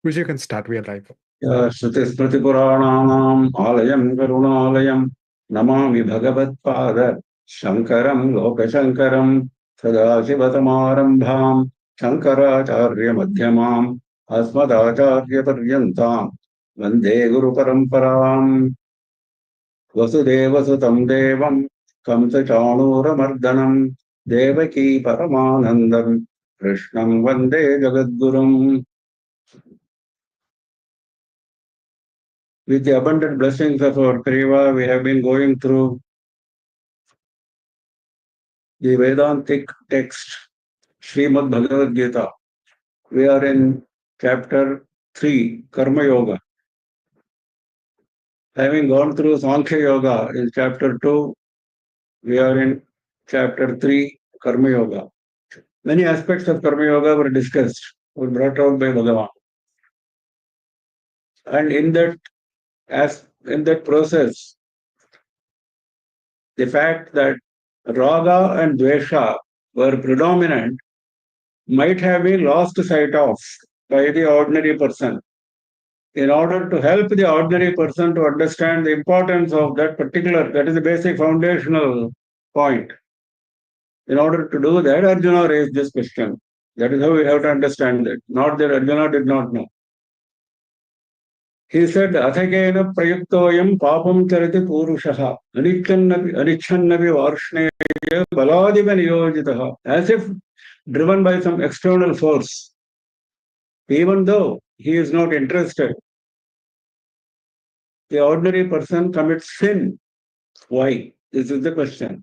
Vijay can start. We are live. Shrutismritipuranam alayam karunalayam namami bhagavadpada shankaram lokashankaram sadashivasamarambham shankaracharya madhyamam asmadacharya paryantam vande guru paramparam vasudevasutam devam kamsachanuramardanam devaki paramanandam krishnam vande jagadgurum. With the abundant blessings of our Parivar, we have been going through the Vedantic text, Srimad Bhagavad Gita. We are in chapter 3, Karma Yoga. Having gone through Sankhya Yoga in chapter 2, we are in chapter 3, Karma Yoga. Many aspects of Karma Yoga were discussed, were brought out by Bhagavan. And in that process, the fact that Raga and Dvesha were predominant might have been lost sight of by the ordinary person. In order to help the ordinary person to understand the importance of that is the basic foundational point. In order to do that, Arjuna raised this question. That is how we have to understand it. Not that Arjuna did not know. He said, Athakena prayuktoyam papam charati purushaha anichannavi varshneya baladiva niyojitaha. As if driven by some external force. Even though he is not interested, the ordinary person commits sin. Why? This is the question.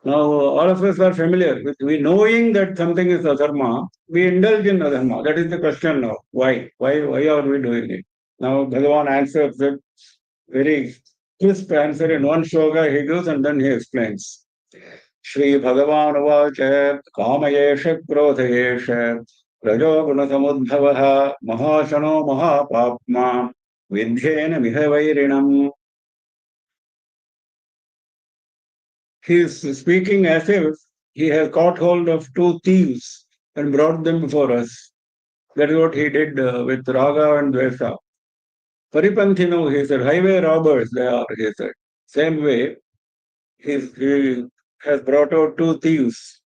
Now, all of us are familiar with knowing that something is adharma, we indulge in adharma. That is the question now. Why? Why are we doing it? Now, Bhagavan answers it very crisp answer in one shloka he gives and then he explains. Shri Bhagavan uvacha kamayesha krodhayesha rajo guna samudbhavaha mahashano mahapapma vidhyena mihavairinam. He is speaking as if he has caught hold of two thieves and brought them before us. That is what he did with Raga and Dvesa. Paripanthino, he said, highway robbers they are, he said. Same way, he has brought out two thieves,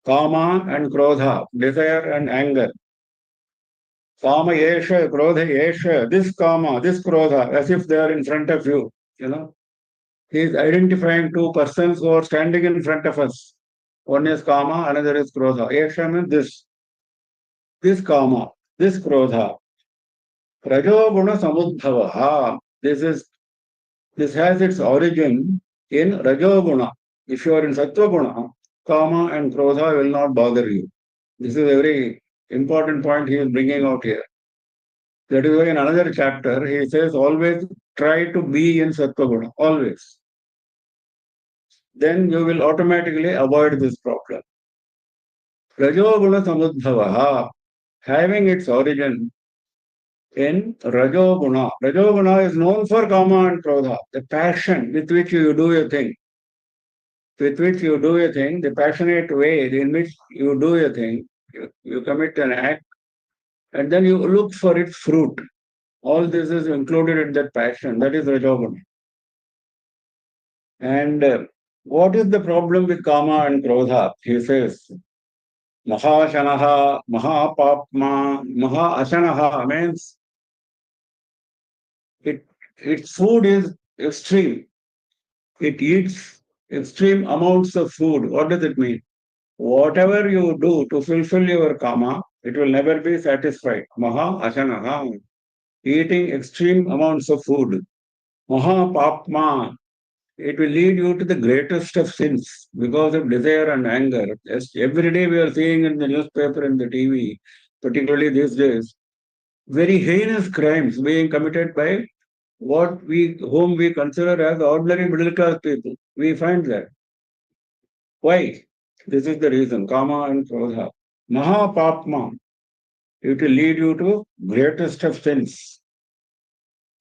Kama and Krodha, desire and anger. Kama yesha, Krodha yesha, this Kama, this Krodha, as if they are in front of you, He is identifying two persons who are standing in front of us. One is Kama, another is Krodha. Yesha means this. This Kama, this Krodha. Rajoguna samudbhavaha. This has its origin in Rajoguna. If you are in Sattva Kama and Krodha will not bother you. This is a very important point he is bringing out here. That is why in another chapter he says always try to be in Sattva always. Then you will automatically avoid this problem. Rajoguna samudbhavaha, having its origin in Rajoguna. Rajoguna is known for Kama and Krodha, the passion with which you do a thing. With which you do a thing, the passionate way in which you do a thing, you commit an act, and then you look for its fruit. All this is included in that passion. That is Rajoguna. And what is the problem with Kama and Krodha? He says, Mahashanaha, Mahapapma, Mahashanaha means its food is extreme. It eats extreme amounts of food. What does it mean? Whatever you do to fulfill your Kama, it will never be satisfied. Mahashanaha, eating extreme amounts of food. Mahapapma, it will lead you to the greatest of sins because of desire and anger. Yes, every day we are seeing in the newspaper and the TV, particularly these days, very heinous crimes being committed by whom we consider as ordinary middle class people. We find that. Why? This is the reason. Kama and Krodha. Mahapapma, it will lead you to greatest of sins.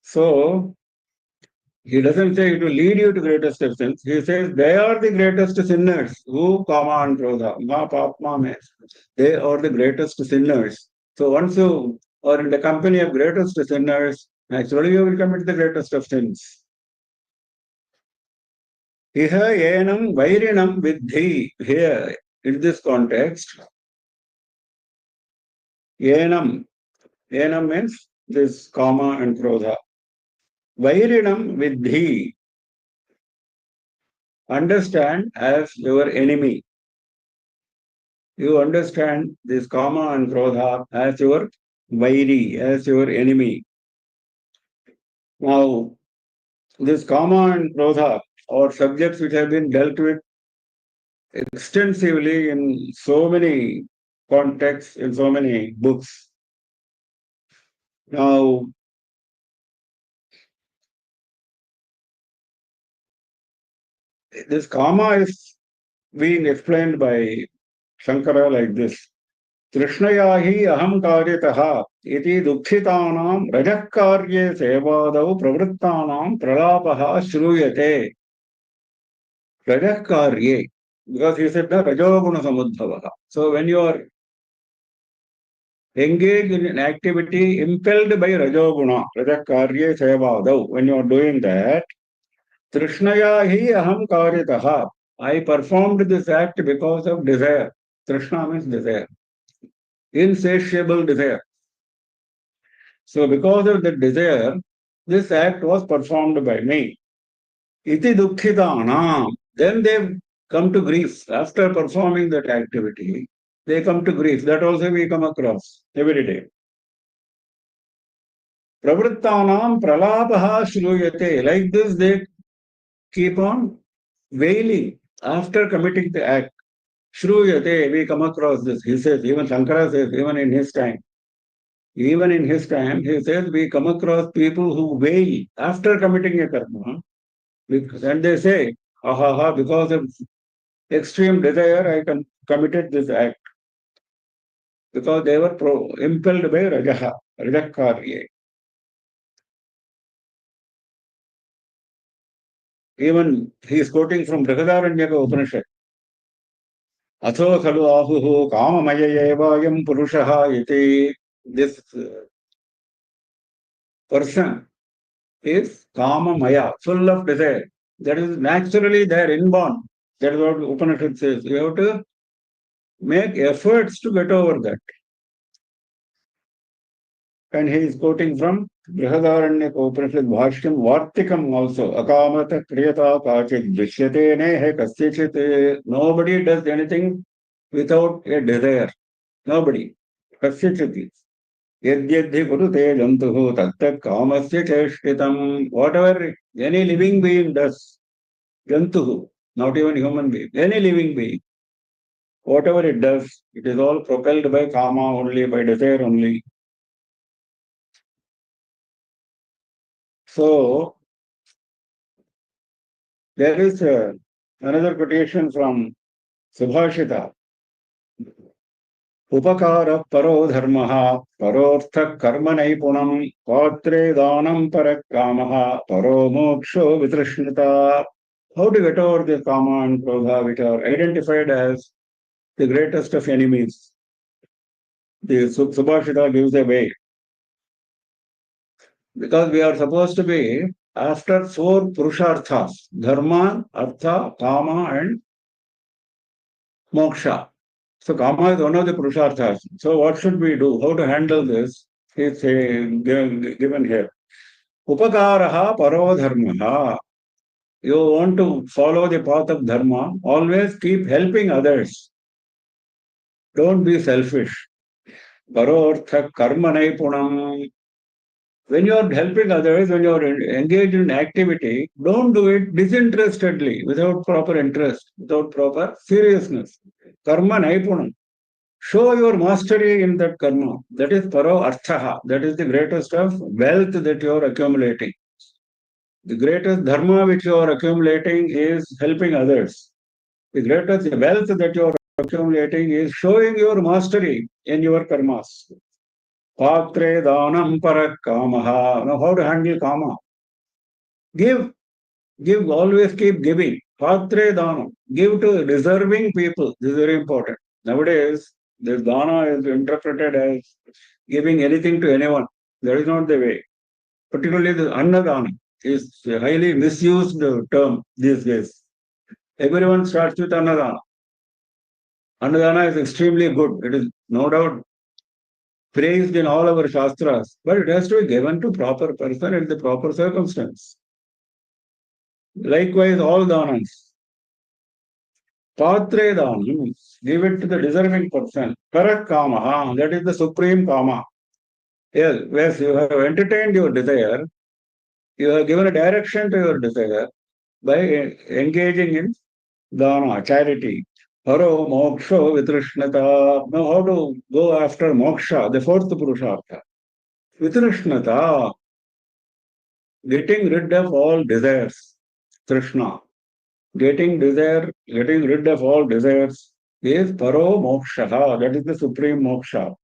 So, he doesn't say it will lead you to greatest of sins. He says they are the greatest sinners. Who? Kama and Krodha. Mahapapma means they are the greatest sinners. So once you or in the company of greatest sinners, naturally you will commit the greatest of sins. Here, enam vairinam vidhi. Here, in this context, enam means this kama and krodha. Vairinam vidhi. Understand as your enemy. You understand this kama and krodha as your vairi, as your enemy. Now, this kama and krodha are subjects which have been dealt with extensively in so many contexts, in so many books. Now, this kama is being explained by Shankara like this. तृष्णया हि अहंकारितः इति दुःखितानां रजःकार्ये सेवादौ प्रवृत्तानां प्रलापः श्रूयते. रजःकार्ये, because he said the rajoguna samudbhavah. So when you are engaged in an activity impelled by rajoguna, rajःkarye sevadau, when you are doing that, trishnaya hi aham karitah. I performed this act because of desire. Trishna means desire. Insatiable desire. So because of that desire, this act was performed by me. Iti dukkhitanam. Then they come to grief. After performing that activity, they come to grief. That also we come across every day. Pravrittanam pralapaha shruyate. Like this, they keep on wailing after committing the act. Shruyate, we come across this. He says, even Shankara says, even in his time, he says, we come across people who wail after committing a karma. And they say, because of extreme desire, I committed this act. Because they were impelled by rajaha, rajakarye. Even he is quoting from Brihadaranyaka Upanishad. Atho khalu ahuhu kamamaya evayam purushaha iti. This person is kamamaya, full of desire. That is naturally there, inborn. That is what Upanishad says. You have to make efforts to get over that. And he is quoting from Brihadaranyaka Upanishad Bhashyam Vartikam also. Akamata kriyata kachit drishyate nehe kasyachit. Nobody does anything without a desire. Nobody. Kasyachit. Yadyadhi kurute jantuhu tattat kamasya cheshtitam. Whatever any living being does, jantuhu, not even human being, any living being, whatever it does, it is all propelled by kama only, by desire only. So, there is another quotation from Subhashita. Upakara paro dharmaha parortha karma naipunam patre danam parakamaha paro moksho vitrishnita. How to get over the kama and krodha which are identified as the greatest of enemies? The Subhashita gives a way. Because we are supposed to be after four purusharthas: dharma, artha, kama, and moksha. So kama is one of the purusharthas. So what should we do? How to handle this is given here. Upakaraha paro dharmaha. You want to follow the path of dharma, always keep helping others. Don't be selfish. Parortha karma naipunam. When you are helping others, when you are engaged in activity, don't do it disinterestedly, without proper interest, without proper seriousness. Karma naipunam. Show your mastery in that karma. That is paro arthaha. That is the greatest of wealth that you are accumulating. The greatest dharma which you are accumulating is helping others. The greatest wealth that you are accumulating is showing your mastery in your karmas. Patre danam parakamaha. Now, how to handle kama? Give, always keep giving. Patre danam. Give to deserving people. This is very important. Nowadays, this dana is interpreted as giving anything to anyone. That is not the way. Particularly the Annadana is a highly misused term these days. Everyone starts with Annadana. Annadana is extremely good. It is no doubt praised in all our Shastras, but it has to be given to proper person in the proper circumstance. Likewise, all danas. Patre danam, give it to the deserving person. Parak kama, that is the supreme kama. Yes, you have entertained your desire, you have given a direction to your desire by engaging in dana, charity. Haro moksho vitrishnata. Now, how to go after moksha, the fourth purushartha? Vitrishnata, getting rid of all desires. Trishna. Getting rid of all desires is paro moksha. That is the supreme moksha.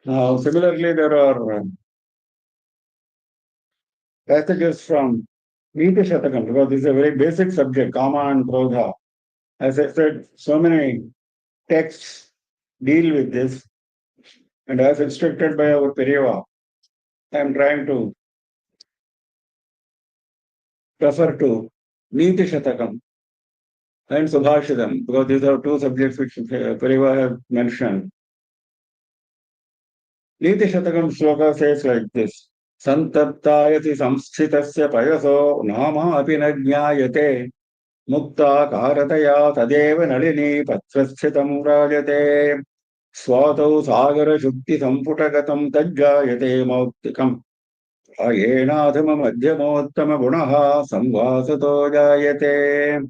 Now, similarly, there are passages from Niti Shatakam, because this is a very basic subject, Kama and Krodha. As I said, so many texts deal with this, and as instructed by our Periyava, I am trying to refer to Niti Shatakam and Subhashidam, because these are two subjects which Periyava has mentioned. Niti Shatakam shloka says like this. Santaptayati samsthitasya payaso nama api na jnayate mukta karataya tadeva nalini patrasthitam rajate swatau sagara shukti samputagatam tajjayate mauktikam ayenadhama madhyamottama gunaha samvasato jayate.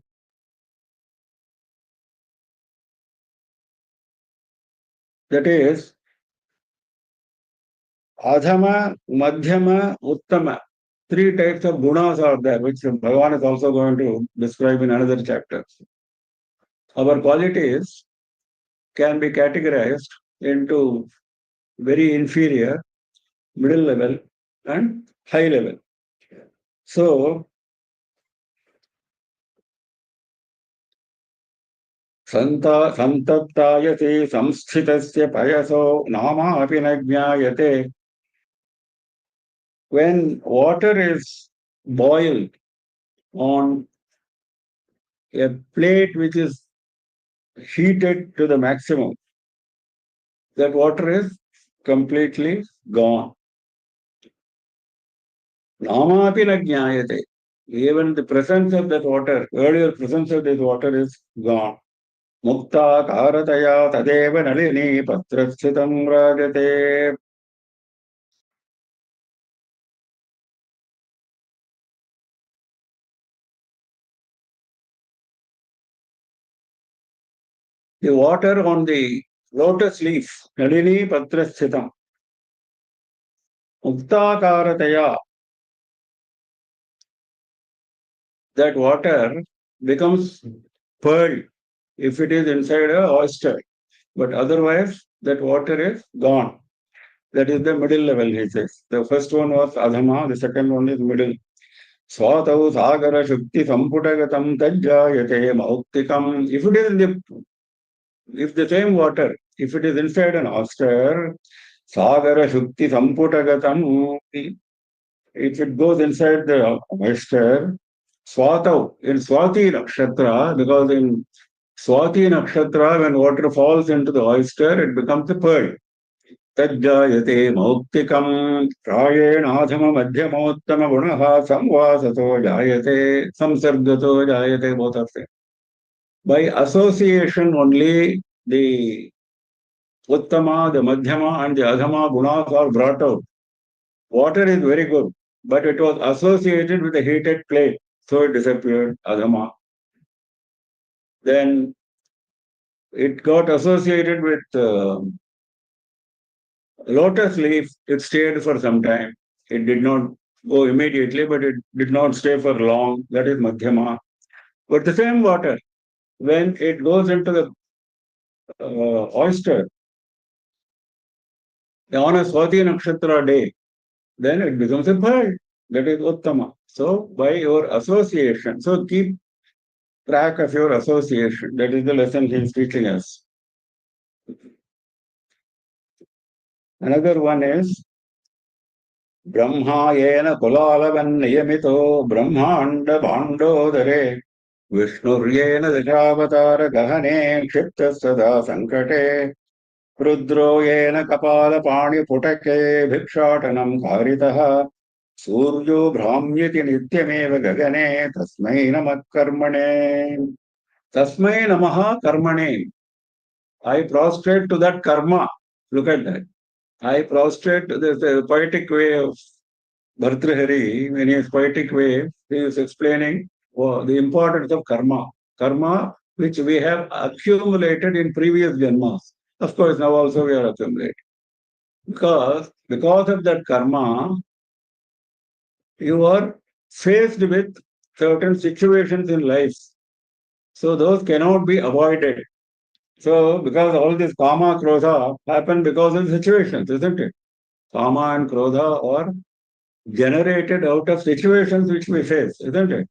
That is, Adhama, Madhyama, Uttama. Three types of gunas are there, which Bhagavan is also going to describe in another chapter. Our qualities can be categorized into very inferior, middle level, and high level. So, Santaptayate samsthitasya payaso nama api na jnayate. When water is boiled on a plate which is heated to the maximum, that water is completely gone. Namapi na jnayate. Even the presence of that water, earlier presence of this water is gone. Mukta karataya tadeva nalini patrasthitam rajate. The water on the lotus leaf, nalini patrasthitam. Mukta karataya. That water becomes pearl if it is inside a oyster. But otherwise, that water is gone. That is the middle level, he says. The first one was Adhama, the second one is middle. Swatau sagara shukti samputagatam tajjayate mauktikam. If the same water, if it is inside an oyster, sagara shukti samputagatam, if it goes inside the oyster, swatau, in Swati Nakshatra, because in Swati Nakshatra, when water falls into the oyster, it becomes a pearl. तज्जायते मौक्तिकं प्रायेणाधम मध्यमोत्तम गुणः संवासतो जायते संसर्गतो जायते both of them. By association only the uttama, the madhyama and the adhama gunas are brought out. Water is very good, but it was associated with a heated plate, so it disappeared, adhama. Then it got associated with lotus leaf, it stayed for some time. It did not go immediately, but it did not stay for long. That is Madhyama. But the same water, when it goes into the oyster on a Swati Nakshatra day, then it becomes a pearl. That is Uttama. So, by your association, so keep track of your association. That is the lesson he is teaching us. Another one is Brahma yena kulalavan niyamito brahmanda bhandodare Vishnuryena dashavatara gahane kshipta sada sankate Rudro yena kapala pani putake bhikshatanam karitah Suryo brahmyati nityameva gagane tasmai namak karmane Tasmai namaha karmane. I prostrate to that karma. Look at that. I prostrate to the poetic way of Bhartrihari. In his poetic way, he is explaining the importance of karma. Karma which we have accumulated in previous janmas. Of course, now also we are accumulating. Because of that karma, you are faced with certain situations in life. So those cannot be avoided. So, because all this kama, krodha happen because of situations, isn't it? Kama and krodha are generated out of situations which we face, isn't it?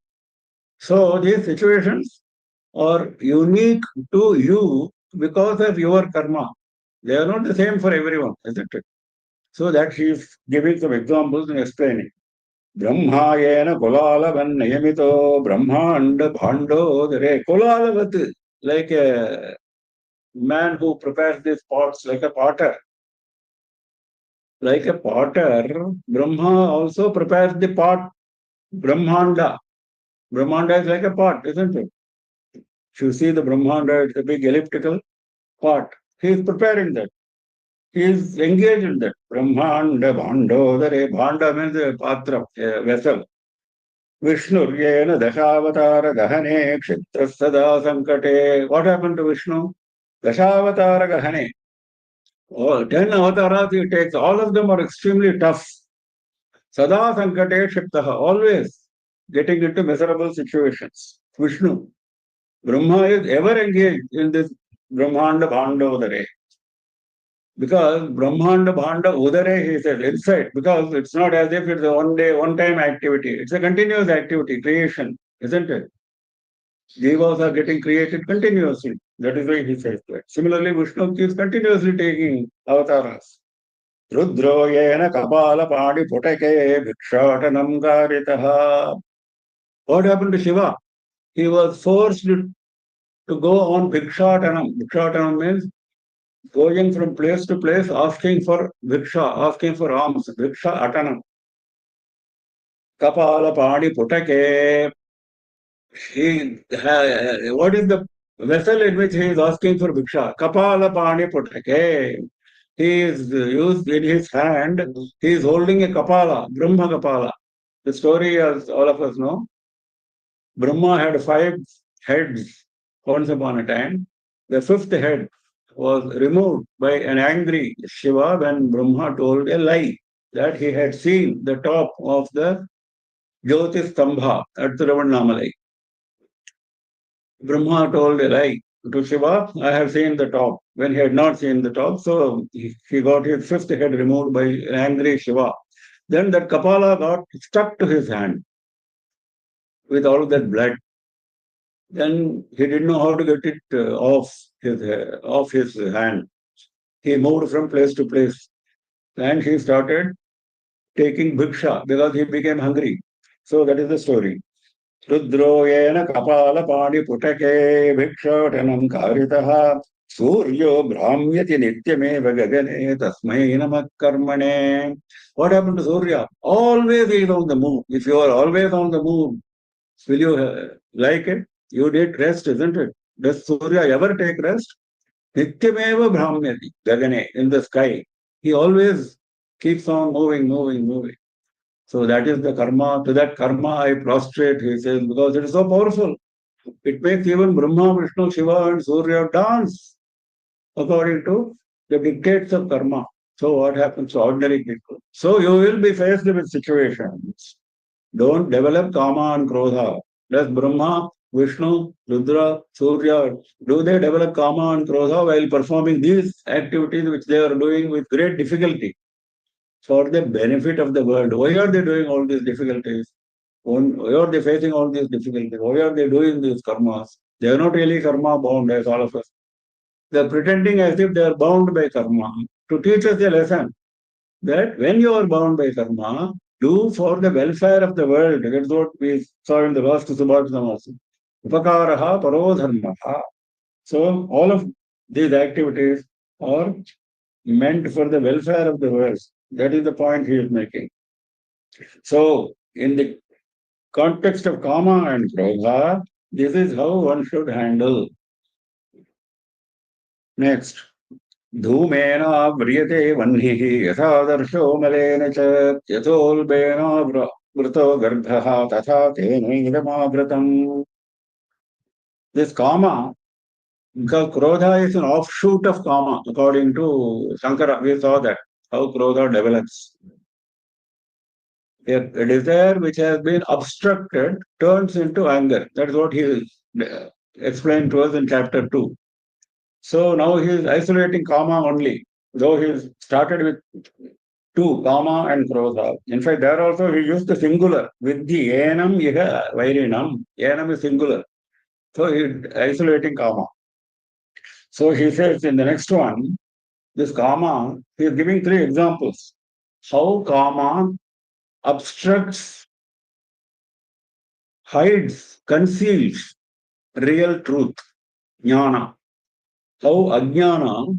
So, these situations are unique to you because of your karma. They are not the same for everyone, isn't it? So, that he is giving some examples and explaining. Brahmayena kulalavan niyamito brahmanda bhando dare kulalavat, like a man who prepares these pots, like a potter. Like a potter, Brahma also prepares the pot, Brahmanda. Brahmanda is like a pot, isn't it? If you see the Brahmanda, it's a big elliptical pot. He is preparing that. He is engaged in that. Brahmanda, Bhandodare. Bhanda means a patra, a vessel. Vishnu, Yena, Dashavatara, Gahane, Kshitrasada, Sankate. What happened to Vishnu? Dashavatara, Gahane. Oh, 10 avatars he takes. All of them are extremely tough. Sada Sankate Shiptaha, always getting into miserable situations. Vishnu. Brahma is ever engaged in this Brahmanda Bhanda Udare. Because Brahmanda Bhanda Udare, he says, inside, because it's not as if it's a one time activity. It's a continuous activity, creation, isn't it? Jivas are getting created continuously. That is why he says that. Similarly, Vishnu is continuously taking avatars. Rudro yena kapala padi putake bhikshatanam garitaha. What happened to Shiva? He was forced to go on bhikshatanam. Bhikshatanam means going from place to place asking for bhiksha, asking for alms. Bhiksha atanam. Kapala padi putake. What is the vessel in which he is asking for bhiksha? Kapala pani putake. He is used in his hand, he is holding a kapala, Brahma kapala. The story, as all of us know, Brahma had 5 heads once upon a time. The 5th head was removed by an angry Shiva when Brahma told a lie that he had seen the top of the Jyotis Stambha at Tiruvannamalai. Brahma told a lie to Shiva, I have seen the top, when he had not seen the top. So he got his 5th head removed by an angry Shiva. Then that Kapala got stuck to his hand with all that blood. Then he didn't know how to get it off his hand. He moved from place to place and he started taking bhiksha because he became hungry. So that is the story. Rudro yena kapala pani putake bhikshatanam karitah suryo brahmyati nityameva gagane tasmai namak karmane. What happened to Surya? Always he is on the move. If you are always on the move, will you like it? You need rest, isn't it? Does Surya ever take rest? Nityameva brahmyati gagane, in the sky. He always keeps on moving, moving, moving. So that is the karma. To that karma I prostrate, he says, because it is so powerful. It makes even Brahma, Vishnu, Shiva and Surya dance according to the dictates of karma. So what happens to ordinary people? So you will be faced with situations. Don't develop kama and krodha. Does Brahma, Vishnu, Rudra, Surya, do they develop kama and krodha while performing these activities which they are doing with great difficulty for the benefit of the world? Why are they doing all these difficulties? Why are they facing all these difficulties? Why are they doing these karmas? They are not really karma bound as all of us. They are pretending as if they are bound by karma to teach us a lesson. that when you are bound by karma, do for the welfare of the world. That's what we saw in the last Subhadhanam also. Upakaraha parodharmaha. So all of these activities are meant for the welfare of the world. That is the point he is making. So in the context of kama and krodha, this is how one should handle. Next. धूमेन व्रियते वह्निः यथादर्शो मलेन च यथोल्बेन वृतो गर्भः तथा तेनैदमावृतम्. This kama, because krodha is an offshoot of kama, according to Shankara. We saw that, how krodha develops. A desire which has been obstructed turns into anger. That's what he explained to us in chapter 2. So now he is isolating kama only, though he started with two, kama and krodha. In fact, there also he used the singular with the enam iha vairinam. Enam is singular. So he is isolating kama. So he says in the next one, this kama, he is giving three examples. How kama obstructs, hides, conceals real truth, jnana. How ajnana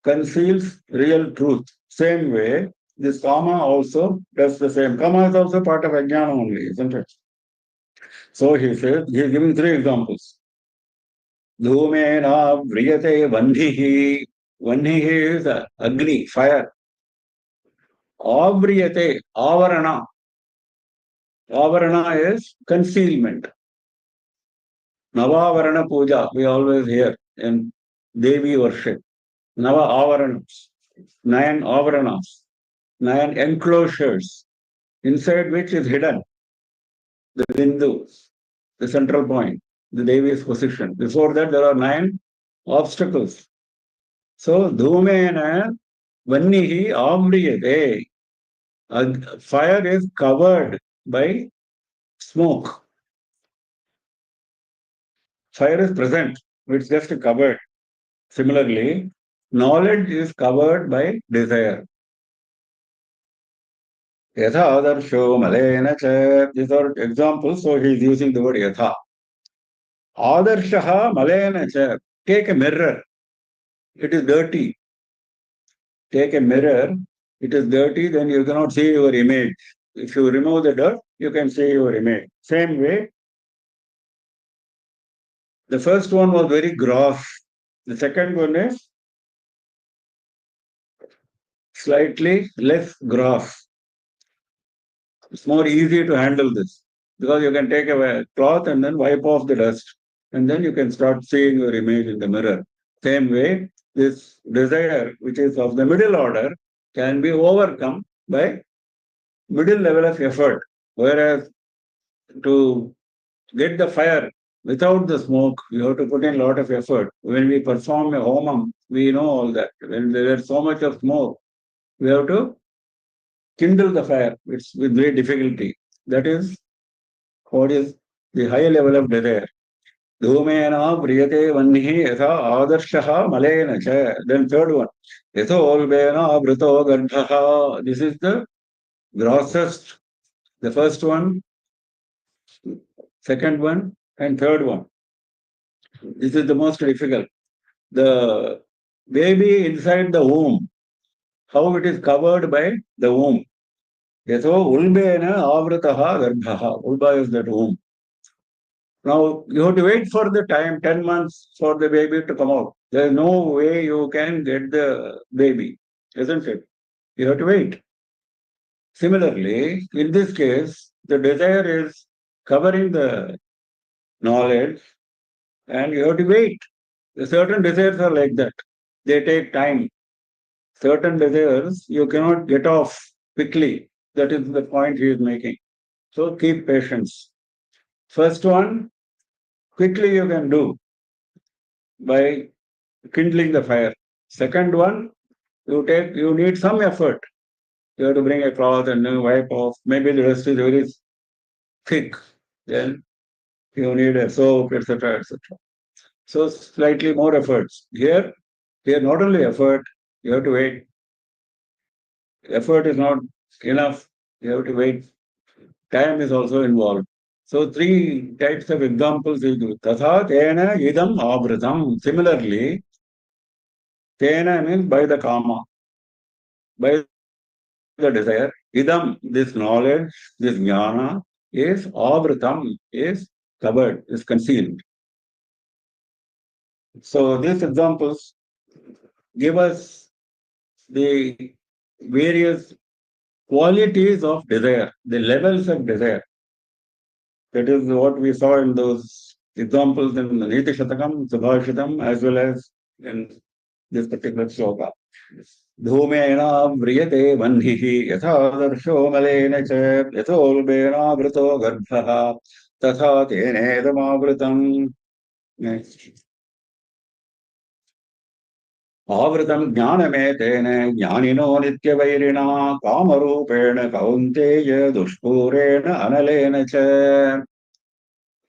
conceals real truth. Same way, this kama also does the same. Kama is also part of ajnana only, isn't it? So he says, he is giving three examples. Dhumena vriyate vandhihi. Vandhihi is agni, fire. Avriyate, avarana. Avarana is concealment. Navavarana puja, we always hear in Devi worship. Nava avaranas, nine avaranas, nine enclosures, inside which is hidden the Bindu, the central point, the Devi's position. Before that, there are nine obstacles. So, dhumena vannihi avriyate. Fire is covered by smoke. Fire is present, it's just covered. Similarly, knowledge is covered by desire. Yatha adarsho malena cha. These are examples, so he is using the word yatha. Adarshaha malena cha. Take a mirror. It is dirty. Take a mirror. It is dirty, then you cannot see your image. If you remove the dirt, you can see your image. Same way, the first one was very gross. The second one is slightly less gross. It's more easy to handle this because you can take a cloth and then wipe off the dust. And then you can start seeing your image in the mirror. Same way, this desire, which is of the middle order, can be overcome by middle level of effort. Whereas to get the fire without the smoke, you have to put in a lot of effort. When we perform a homam, we know all that. When there is so much of smoke, we have to kindle the fire. It's with great difficulty. That is what is the high level of desire. Dhumena priyate vannihi yatha adarshaha malena cha. Then third one. Yatho olbena vrito garbhaha. This is the grossest. The first one, second one, and third one. This is the most difficult. The baby inside the womb, how it is covered by the womb. Yatho ulbena avrataha garbhaha. Ulba is that womb. Now you have to wait for the time, 10 months for the baby to come out. There is no way you can get the baby, isn't it? You have to wait. Similarly, in this case, the desire is covering the knowledge and you have to wait. Certain desires are like that. They take time. Certain desires you cannot get off quickly. That is the point he is making. So keep patience. First one, quickly you can do by kindling the fire. Second one, you need some effort. You have to bring a cloth and wipe off. Maybe the rest is very thick. Then you need a soap, etc., etc. So slightly more efforts. Here not only effort, you have to wait. effort is not enough. You have to wait. Time is also involved. So three types of examples we do. Tatha tena idam avritam. Similarly, tena means by the kama, by the desire. Idam, this knowledge, this jnana is avritam, is covered, is concealed. So these examples give us the various qualities of desire, the levels of desire. That is what we saw in those examples in the Niti Shatakam, Subhashitam, as well as in this particular sloka. धूमेना व्रियते वह्निः यथा दर्शो मलेन च यथोल्बेनावृतो गर्भः तथा तेनेदमावृतम्. आवृतं ज्ञानमेतेन ज्ञानिनो नित्यवैरिणा कामरूपेण कौन्तेय दुष्पूरेण अनलेन च.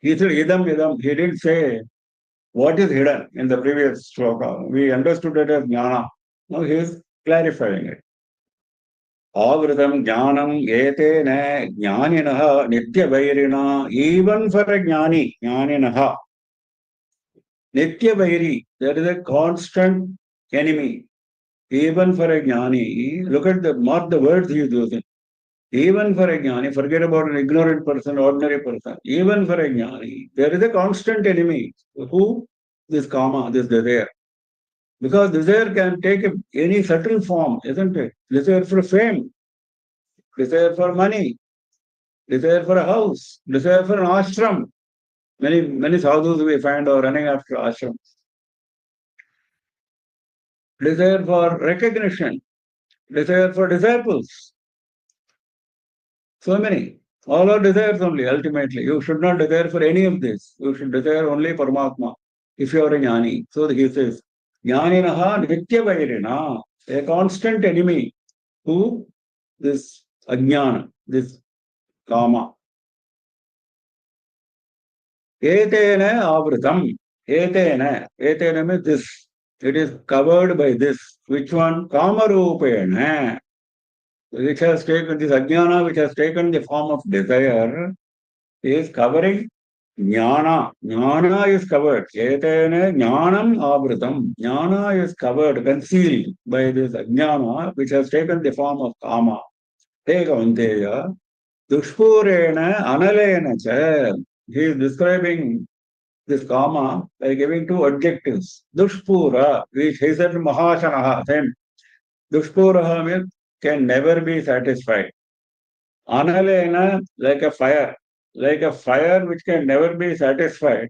He said idam. He didn't say what is hidden in the previous shloka. We understood it as jnana. Now he is clarifying it. Avritam jnanam etena jnaninaha nitya even for a jnani, jnaninaha. Nitya vairi, there is a constant enemy. Even for a jnani, look at mark the words he is using. Even for a jnani, forget about an ignorant person, ordinary person. Even for a jnani, there is a constant enemy. Who? This kama, this desire. Because desire can take any subtle form, isn't it? Desire for fame, desire for money, desire for a house, desire for an ashram. Many sadhus we find are running after ashram. Desire for recognition, desire for disciples. So many. All are desires only, ultimately. You should not desire for any of this. You should desire only Paramatma, if you are a jnani. So he says, Jnaninaha nitya vairina, a constant enemy. Who? This ajnana, this kama. Etena avritam. Etena means this. It is covered by this. Which one? Kamarupena. Which has taken this ajnana, which has taken the form of desire, is covering jnana. Jnana is covered. Etena jnanam avritam. Jnana is covered, concealed by this ajnana, which has taken the form of kama. Hey Kaunteya, dushpurena analena cha. He is describing this kama by giving two adjectives. Dushpura, which he said mahashanaha, same. Dushpuraha means can never be satisfied. Analena, like a fire which can never be satisfied,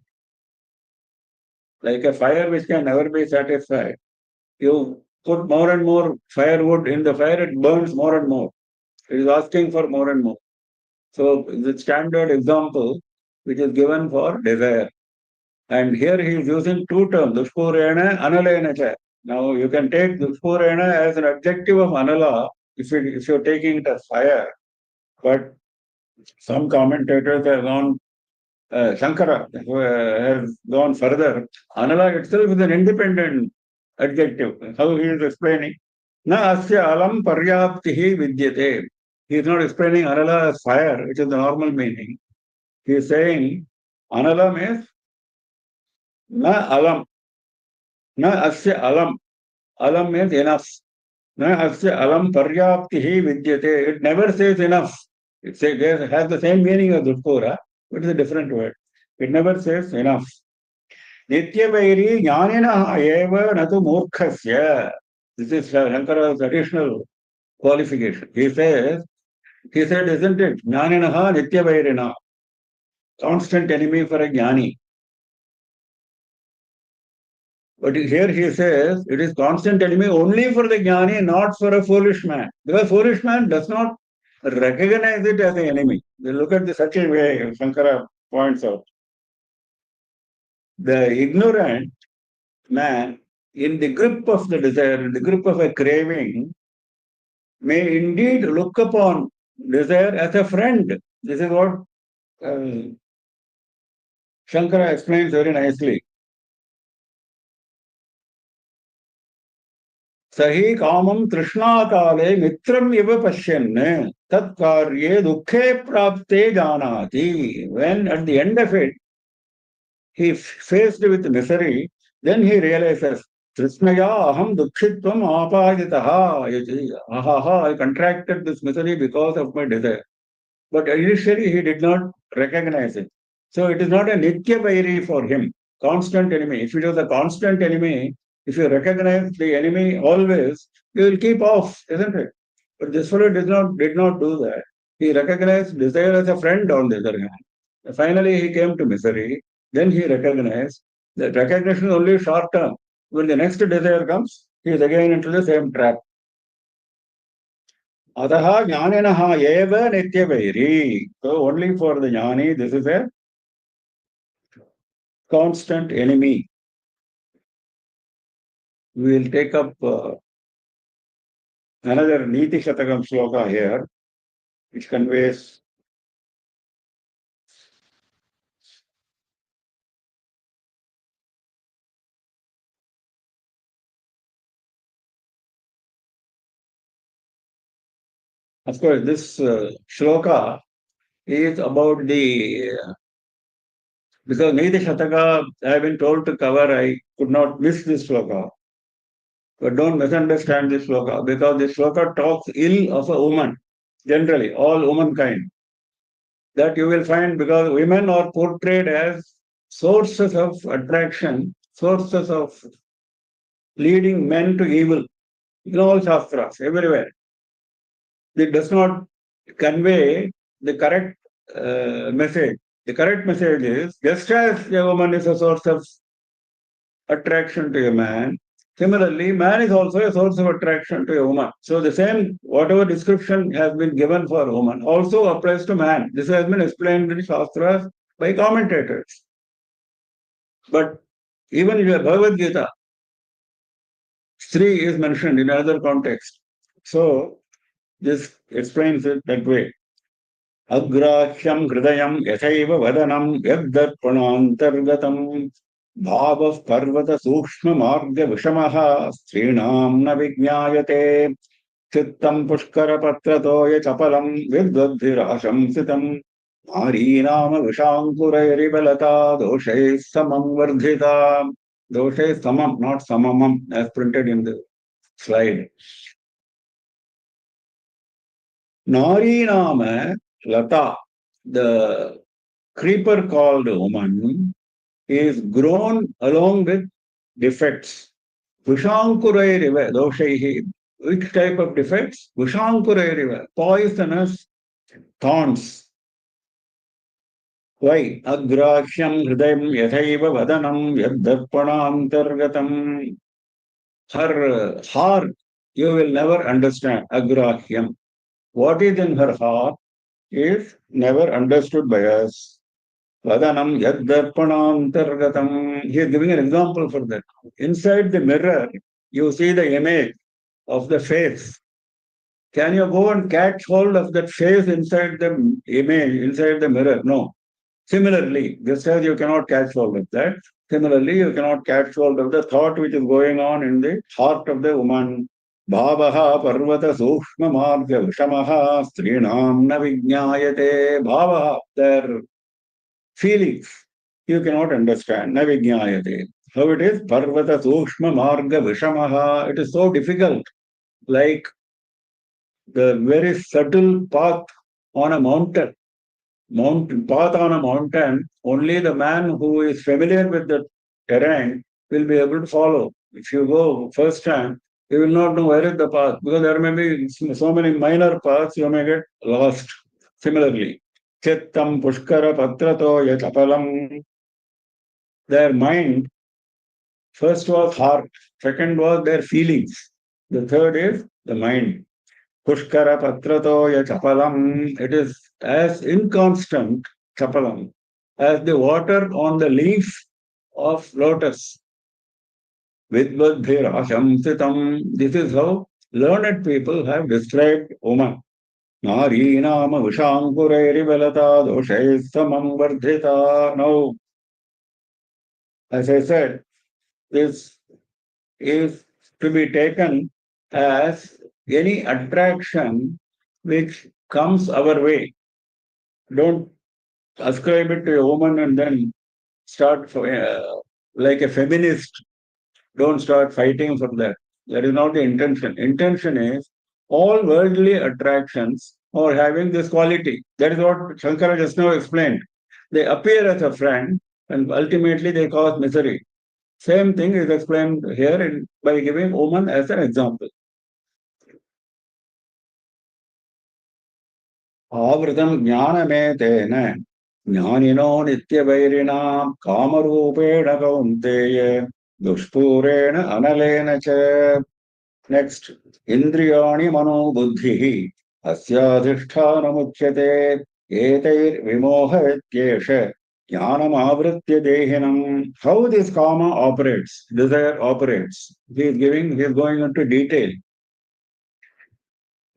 like a fire which can never be satisfied. You put more and more firewood in the fire, it burns more and more. It is asking for more and more. So the standard example which is given for desire. And here he is using two terms, dushpurena, analena cha. Now you can take dushpurena as an adjective of anala if you're taking it as fire. But some commentators have gone, Shankara has gone further. Anala itself is an independent adjective. How he is explaining? Na asya alam paryaptihi vidyate. He is not explaining anala as fire, which is the normal meaning. He is saying anala means na alam. Na asya alam. Alam means enough. Na asya alam paryaptihi vidyate. It never says enough. It has the same meaning as dushpura, but it's a different word. It never says enough. Nityavairi jnanina eva natu murkhasya. This is Shankara's additional qualification. He said, isn't it? Jnaninaha nityavairina. Constant enemy for a jnani. But here he says it is constant enemy only for the jnani, not for a foolish man. Because foolish man does not recognize it as an enemy. They look at the subtle way Shankara points out. The ignorant man, in the grip of the desire, in the grip of a craving, may indeed look upon desire as a friend. This is what uh, Shankara explains very nicely. Sahi kamam trishna kale mitram iva pashyan tat karye dukhe prapte janati. When at the end of it, he faced with misery, then he realizes, Trisnaya aham dukshitvam apajitaha. Ahaha, I contracted this misery because of my desire. But initially he did not recognize it. So it is not a nitya vairi for him, constant enemy. If it was a constant enemy, if you recognize the enemy always, you will keep off, isn't it? But this fellow did not do that. He recognized desire as a friend on the other hand. Finally, he came to misery. Then he recognized that recognition is only short term. When the next desire comes, he is again into the same trap. Adaha jnaninaha eva nityavairi. So only for the jnani, this is a constant enemy. We will take up another Niti Shatakam sloka here, which conveys of course, this shloka is about the because Niti Shataka I have been told to cover, I could not miss this shloka. But don't misunderstand this shloka because this shloka talks ill of a woman, generally, all womankind. That you will find because women are portrayed as sources of attraction, sources of leading men to evil in all shastras, everywhere. It does not convey the correct message. The correct message is just as a woman is a source of attraction to a man, similarly, man is also a source of attraction to a woman. So the same, whatever description has been given for a woman, also applies to man. This has been explained in Shastras by commentators. But even in the Bhagavad Gita, Sri is mentioned in another context. So this explains it that way. अग्राह्यं हृदयं यथैव वदनं यद्दर्पणान्तर्गतं भावः पर्वतसूक्ष्ममार्गविषमः स्त्रीणां न विज्ञायते चित्तं पुष्करपत्रतोयचपलं विद्वद्भिराशंसितं नारीनाम विषाङ्कुरैरिबलता दोषैः समं वर्धिता दोषैः समं not samamam as printed in the slide. Narinama Lata, the creeper called woman, is grown along with defects. Vishankurayriva doshaihi. Which type of defects? Vishankurayriva, poisonous thorns. Why? Agrashyam hridayam yathaiva vadanam yaddarpanantargatam. Her heart, you will never understand. Agrashyam. What is in her heart is never understood by us. Vadanam yaddarpanantargatam. He is giving an example for that. Inside the mirror, you see the image of the face. Can you go and catch hold of that face inside the image, inside the mirror? No. Similarly, just as you cannot catch hold of that, similarly, you cannot catch hold of the thought which is going on in the heart of the woman. Bhavaha parvata sukshma marga vishamaha strinam na vijnayate. Bhavaha, their feelings, you cannot understand. Na vijnayate. How it is? Parvata sukshma marga vishamaha. It is so difficult. Like the very subtle path on a mountain. Path on a mountain, only the man who is familiar with the terrain will be able to follow. If you go first time, you will not know where is the path because there may be so many minor paths, you may get lost. Similarly, Chittam Pushkara Patrato Yachapalam, their mind first was heart, second was their feelings, the third is the mind. Pushkara Patratoya Chapalam, it is as inconstant, Chapalam, as the water on the leaf of lotus. Vidvadbhir Ashamsitam. This is how learned people have described woman. Nari Nama Vishankurairi Velata Doshe Samam Vardhita. Now, as I said, this is to be taken as any attraction which comes our way. Don't ascribe it to a woman and then start like a feminist. Don't start fighting for that. That is not the intention. Intention is all worldly attractions are having this quality. That is what Shankara just now explained. They appear as a friend and ultimately they cause misery. Same thing is explained here by giving woman as an example. आवृतं ज्ञानमेतेन ज्ञानिनो नित्यवैरिणा कामरूपेण कौन्तेय दुष्पूरेण अनलेन च next इन्द्रियाणि मनो बुद्धिः अस्याधिष्ठानमुच्यते एतैर्विमोहयत्येष ज्ञानमावृत्य देहिनम् how this karma operates desire operates he is going into detail.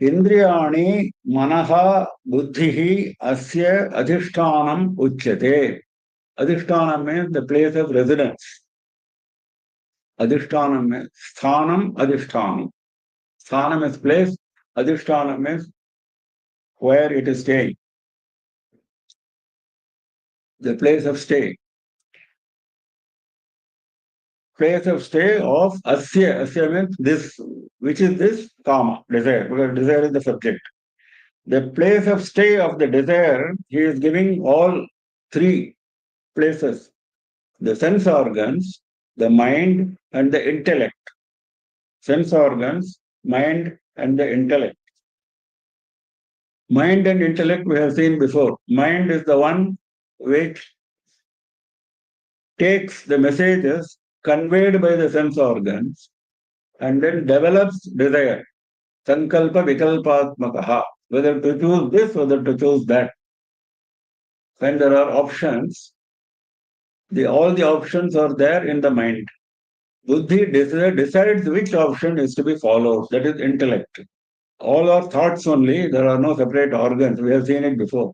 इंद्रियाणि मनः बुद्धिः अस्य अधिष्ठानम् उच्यते. अधिष्ठानम means the place of residence. अधिष्ठानम means sthanam adhishtanam. Sthanam is place, adhishtanam means where it is staying. The place of stay. Place of stay of asya. Asya means this, which is this kama, desire, because desire is the subject. The place of stay of the desire, he is giving all three places: the sense organs, the mind, and the intellect. Sense organs, mind, and the intellect. Mind and intellect we have seen before. Mind is the one which takes the messages conveyed by the sense organs and then develops desire. Sankalpa vikalpatmakaha. Whether to choose this, whether to choose that. When there are options, all the options are there in the mind. Buddhi decides which option is to be followed. That is intellect. All are thoughts only. There are no separate organs. We have seen it before.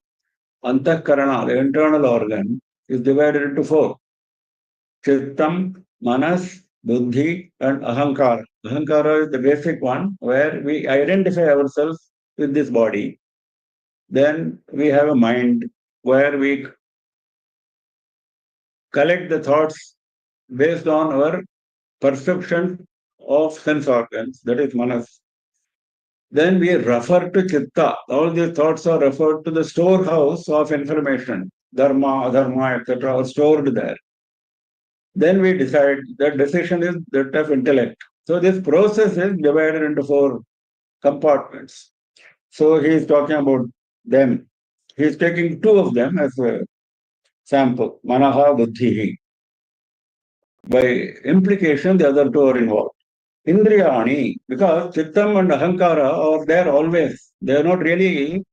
Antahkarana, the internal organ, is divided into four. Chittam, Manas, Buddhi, and Ahankara. Ahankara is the basic one where we identify ourselves with this body. Then we have a mind where we collect the thoughts based on our perception of sense organs, that is Manas. Then we refer to Chitta. All these thoughts are referred to the storehouse of information. Dharma, adharma, etc. are stored there. Then we decide that decision is that of intellect. So this process is divided into four compartments. So he is talking about them. He is taking two of them as a sample, Manaha Buddhihi. By implication, the other two are involved. Indriyani, because Chittam and Ahankara are there always. They are not really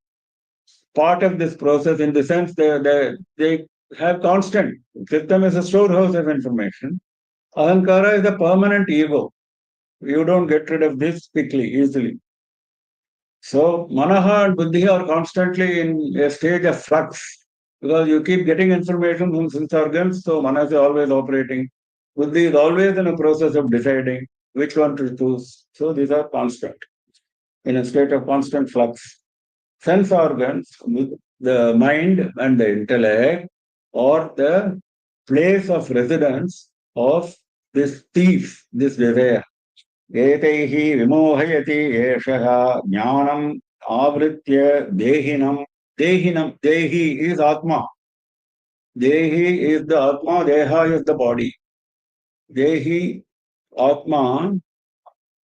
part of this process in the sense they have constant. Chittam is a storehouse of information. Ahankara is a permanent ego. You don't get rid of this quickly, easily. So Manaha and Buddhi are constantly in a stage of flux because you keep getting information from sense organs, so Manas is always operating. Buddhi is always in a process of deciding which one to choose. So these are constant, in a state of constant flux. Sense organs, the mind and the intellect, or the place of residence of this thief, this desire. एतैः विमोहयति एषः ज्ञानम् आवृत्य देहिनम्. Dehi is Atma. Dehi is the Atma, Deha is the body. Dehi, Atma,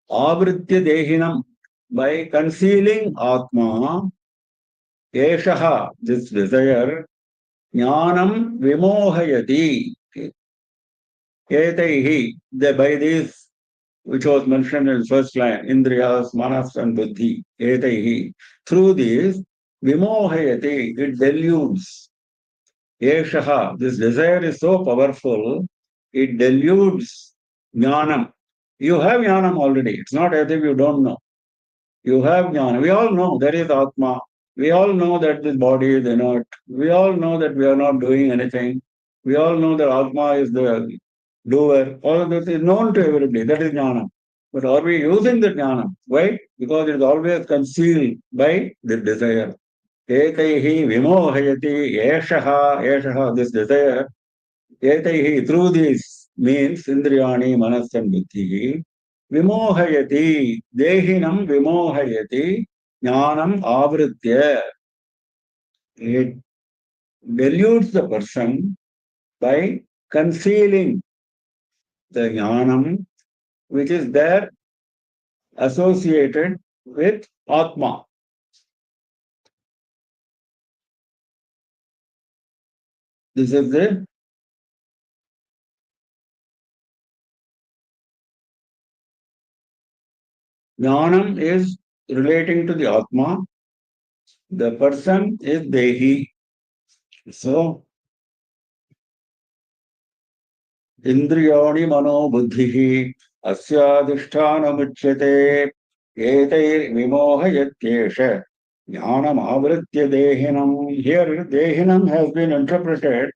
Avritya Dehinam. By concealing Atma, Eshaha, this desire, Jnanam Vimohayati. Etaihi, by this, which was mentioned in the first line, Indriyas, Manas, and Buddhi, Etaihi. Through this, Vimohayati, it deludes. Eshaha, this desire is so powerful, it deludes Jnanam. You have Jnanam already. It's not as if you don't know. You have Jnana. We all know there is Atma. We all know that this body is inert. We all know that we are not doing anything. We all know that Atma is the doer. All of this is known to everybody. That is Jnana. But are we using the jnana? Why? Because it is always concealed by the desire. Etaihi vimohayati eshaha, this desire. Etaihi, through this means indriyani, manas and buddhi. Vimohayati, dehinam vimohayati, jnanam avritya. It deludes the person by concealing the jnanam which is there associated with Atma. This is the jnanam is relating to the Atma. The person is Dehi. So, Indriyani mano buddhihi asyadhisthanamuchyate etair vimohayatyesha jnanam avritya dehinam. Here, dehinam has been interpreted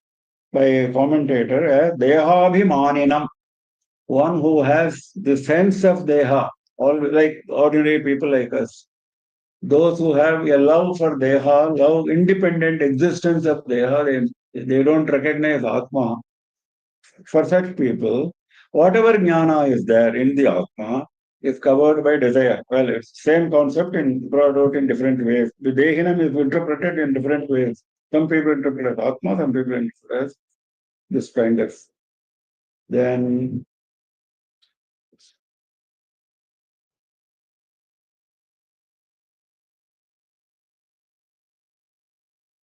by a commentator as dehabhimaninam, one who has the sense of deha, all like ordinary people like us. Those who have a love for deha, love independent existence of deha, they don't recognize Atma. For such people, whatever jnana is there in the Atma is covered by desire. Well, it's same concept in brought out in different ways. The Dehinam is interpreted in different ways. Some people interpret as Atma, some people interpret as this kind of. Then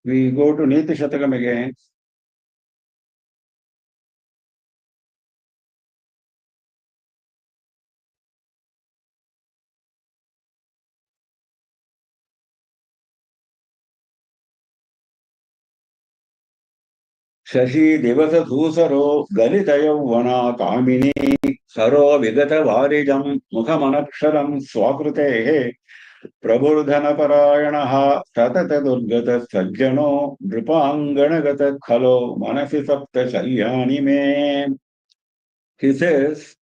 we go to Niti Shatakam again. Shashi दिवस धूसरो गलित यौवना कामिनी सरो विगत वारिजं मुखमनक्षरं स्वाकृतेः प्रबुर्धनपरायणः सतत दुर्गत सज्जनो नृपाङ्गणगत खलो मनसि सप्तशल्यानि मे. He says,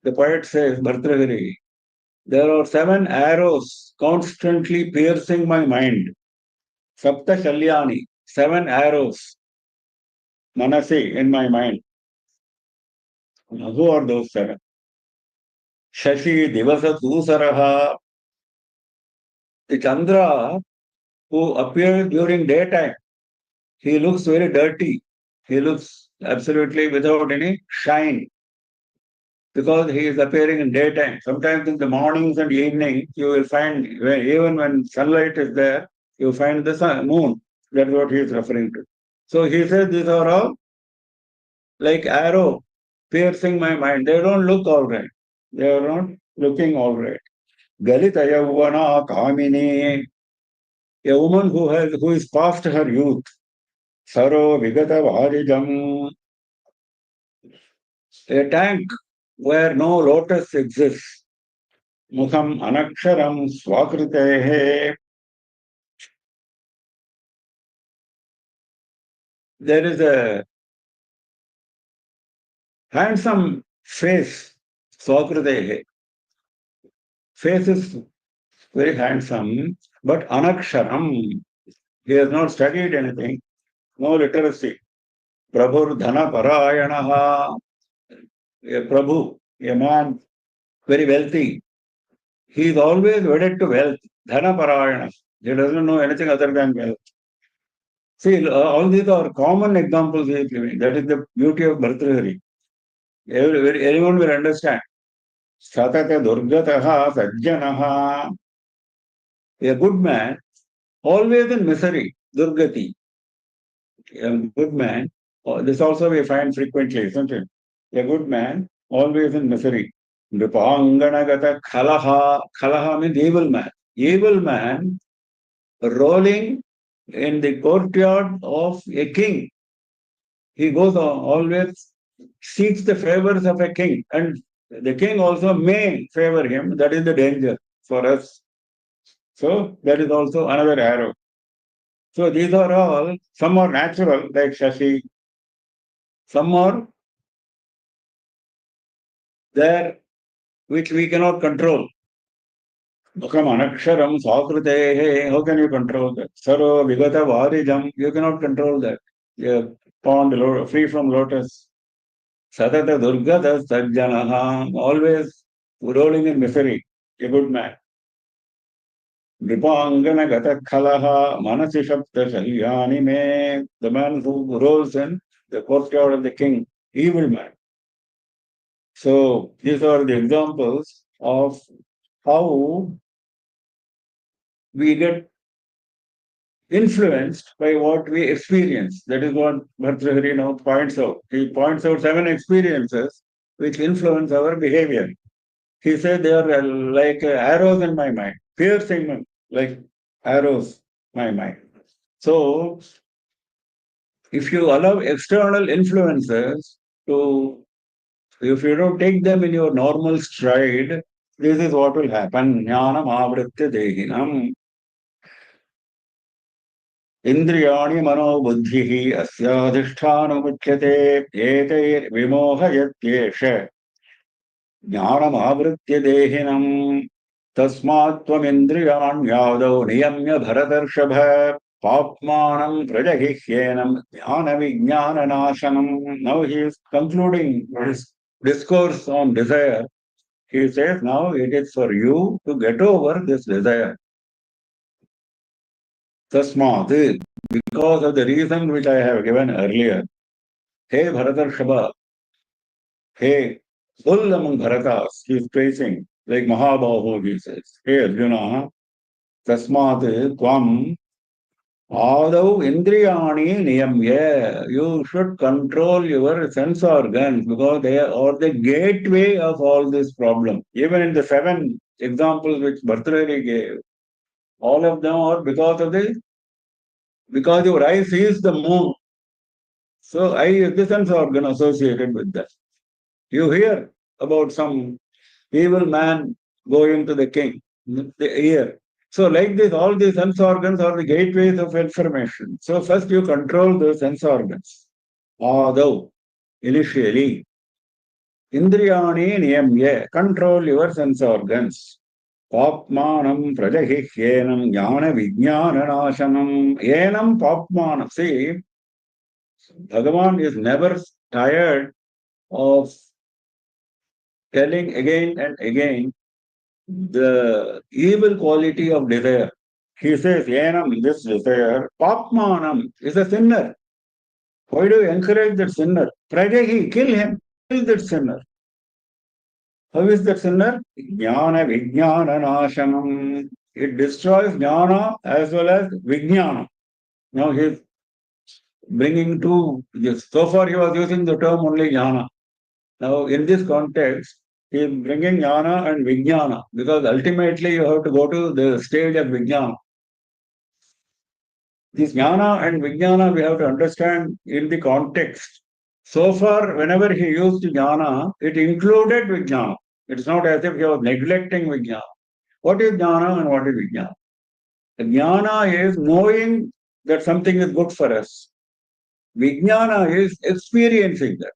the poet says, Bhartrahari, there are 7 arrows constantly piercing my mind. Sapta Shalyani, 7 arrows, Manasi, in my mind. Now, who are those 7? Shashi Divasa Dusaraha, the Chandra who appears during daytime. He looks very dirty. He looks absolutely without any shine because he is appearing in daytime. Sometimes in the mornings and evenings, you will find, even when sunlight is there, you find the moon. That's what he is referring to. So he says these are all like arrow piercing my mind. They don't look all right. They are not looking all right. Galita Yavana Kamini, a woman who is past her youth. Saro Vigata Varijam, a tank where no lotus exists. Mukham Anaksharam Swakritehe. There is a handsome face, Swakritehe. Face is very handsome, but Anaksharam. He has not studied anything, no literacy. Prabhur Dhana Parayanaha, a Prabhu, a man very wealthy. He is always wedded to wealth, Dhana Parayana. He doesn't know anything other than wealth. See, all these are common examples he is giving. That is the beauty of Bhartrihari. Anyone will understand. Satata Durgataha Sajjanaha. A good man, always in misery, Durgati. A good man, this also we find frequently, isn't it? A good man, always in misery. Nripanganagata Khalaha. Khalaha means evil man. Evil man rolling in the courtyard of a king. He goes always seeks the favors of a king, and the king also may favor him. That is the danger for us. So that is also another arrow. So these are all, some are natural, like Shashi, some are there which we cannot control. Mukam anaksharam sakrutehe, how can you control that? Saro vigata varijam, you cannot control that. Yeah, pond free from lotus. Sadata durgata sajjanaha, always rolling in misery, a good man. Nipangana gata khalaha, manasi shakta shalyani me, the man who rolls in the courtyard of the king, evil man. So these are the examples of how we get influenced by what we experience. That is what Bhartrahari now points out. He points out 7 experiences which influence our behavior. He said they are like arrows in my mind, piercing like arrows my mind. So if you allow external influences to, if you don't take them in your normal stride, this is what will happen. Jnanam avritya dehinam. Indriyani manobuddhihi asyadhisthanamuchyate etaiर्विमोहयत्येष ज्ञानमावृत्य देहिनम् तस्मात् त्वमिन्द्रियाण्यादौ नियम्य भरतर्षभ पाप्मानं प्रजहिह्येनं ज्ञानविज्ञाननाशनम्. Now he is concluding his discourse on desire. He says now it is for you to get over this desire. Tasmat, because of the reason which I have given earlier. Hey Bharatarshaba, hey bull among Bharatas, he is praising, like Mahabahu, he says. Hey Arjuna, Tasmat Tvam Adau Indriyani Niyamya. You should control your sense organs because they are the gateway of all this problem. Even in the 7 examples which Bhartrahari gave, all of them are because your eye sees the moon. So eye is the sense organ associated with that. You hear about some evil man going to the king, the ear. So like this, all the sense organs are the gateways of information. So first you control the sense organs. Although, initially, Indriyani niyamya, control your sense organs. Papmanam prajahihyenam jnana vijnananasanam yenam papmanam. See, Bhagavan is never tired of telling again and again the evil quality of desire. He says, Yenam, this desire, Papmanam is a sinner. Why do you encourage that sinner? Prajahi, kill him, kill that sinner. How is that sinner? Jnana Vijnana Nashanam. It destroys jnana as well as Vijnana. Now he is bringing two, so far he was using the term only jnana. Now in this context, he is bringing jnana and vijnana because ultimately you have to go to the stage of vijnana. This jnana and vijnana we have to understand in the context. So far, whenever he used jnana, it included vijnana. It's not as if he was neglecting vijnana. What is jnana and what is vijnana? Jnana is knowing that something is good for us. Vijnana is experiencing that.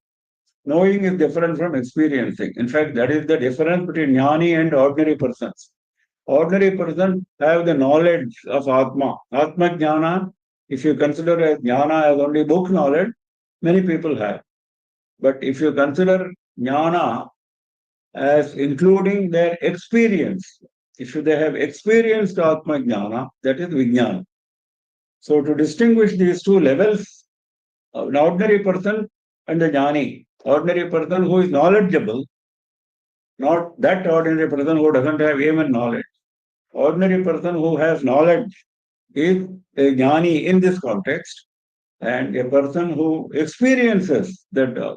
Knowing is different from experiencing. In fact, that is the difference between jnani and ordinary persons. Ordinary persons have the knowledge of Atma. Atma jnana, if you consider as jnana as only book knowledge, many people have. But if you consider jnana as including their experience, if they have experienced Atma jnana, that is vijnana. So to distinguish these two levels, an ordinary person and a jnani, ordinary person who is knowledgeable, not that ordinary person who doesn't have even knowledge. Ordinary person who has knowledge is a jnani in this context, and a person who experiences that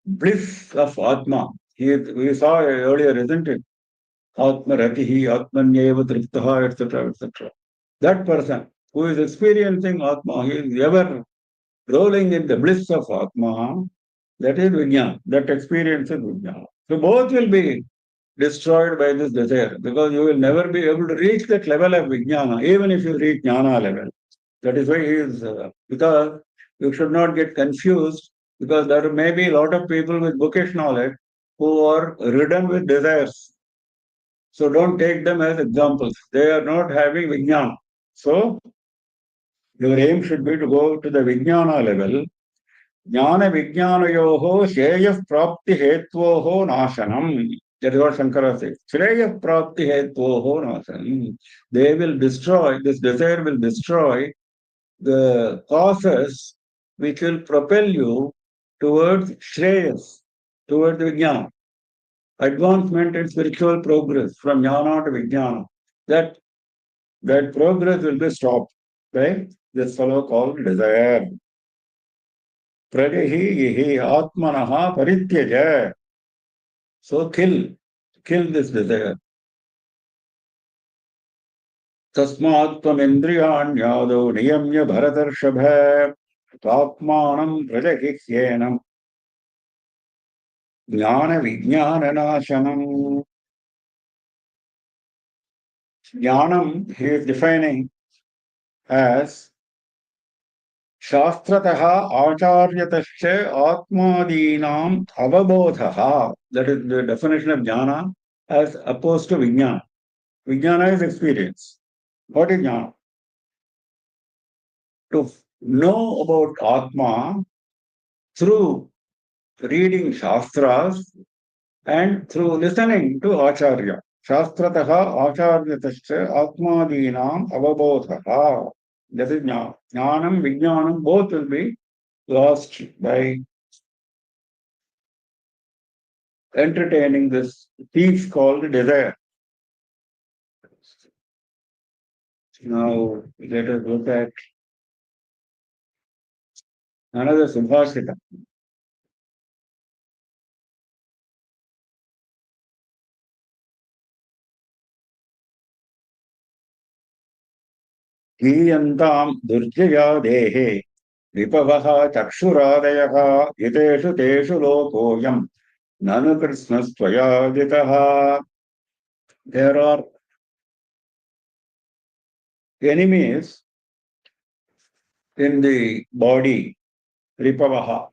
bliss of Atma. We saw earlier, isn't it? Atma ratihi, atmanyeva triptaha, etc., etc. That person who is experiencing Atma, he is ever rolling in the bliss of Atma, that is Vijnana. That experience is Vijnana. So both will be destroyed by this desire because you will never be able to reach that level of Vijnana, even if you reach Jnana level. That is why he is, because you should not get confused because there may be a lot of people with bookish knowledge who are ridden with desires. So don't take them as examples. They are not having vijnana. So your aim should be to go to the vijnana level. Jnana vijnanayoho shreya prapti hetvoho nashanam. That is what Shankara says. Shreya prapti hetvoho nashanam. They will destroy, this desire will destroy the causes which will propel you towards Shreyas, towards Vijnana, advancement in spiritual progress from Jnana to Vijnana. That progress will be stopped by this fellow called desire. Prajahi yihi atmanaha parityaja. So kill this desire. तस्मात् त्वमिन्द्रियाण्यादौ नियम्य भरतर्षभ त्वात्मानं प्रजहिह्येनं Jnana Jnanam, he is defining as Shastrataha Acharyatascha Atmadinam Avabodhaha. That is the definition of Jnana as opposed to Vijnana. Vijnana is experience. What is Jnana? To know about Atma through reading Shastras and through listening to Acharya. Shastrataha Acharyatascha Atmadinam Avabodhaha. That is Jnana. Jnanam, Vijnanam, both will be lost by entertaining this thief called desire. Now, let us look at another Subhashita. Hiyantam durjaya dehe vipavaha chakshuradayah yiteshu teshu lokoyam nanu krishnastvaya. There are enemies in the body, Ripavaha,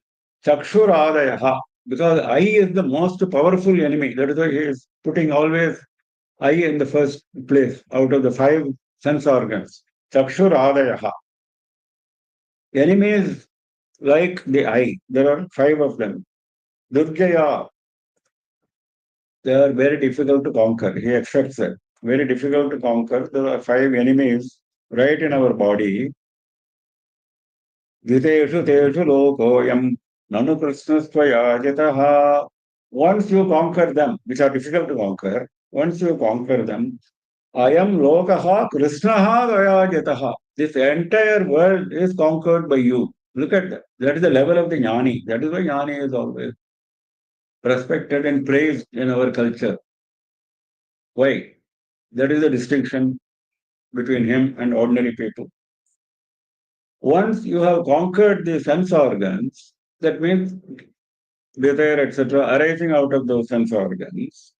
Chakshuradaya, because eye is the most powerful enemy. That is why he is putting always eye in the first place out of the 5 sense organs. Chakshuradaya. Enemies like the eye, there are 5 of them. Durjaya, they are very difficult to conquer. He accepts that. Very difficult to conquer. There are 5 enemies right in our body. Jiteshu teshu lokoyam nanu krishnastvaya jitaha. Once you conquer them, which are difficult to conquer, once you conquer them, ayam lokaha krishnaha tvaya jitaha. This entire world is conquered by you. Look at that. That is the level of the jnani. That is why jnani is always respected and praised in our culture. Why? That is the distinction between him and ordinary people. Once you have conquered the sense organs, that means desire, etc., arising out of those sense organs,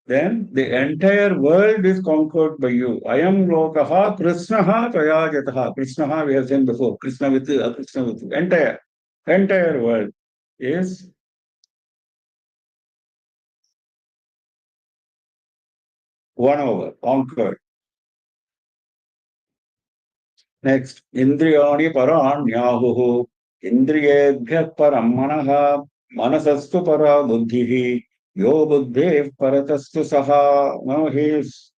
then the entire world is conquered by you. Ayam lokaha krishnaha tvaya jataha. Krishnaha we have seen before. Krishna with you, Krishna with you. Entire world is won over, conquered. Next, indriyani paranyahuhu. Indriyebhyah param manaha. Manasastu para buddhihi. Yo buddhev paratastu saha. Now he is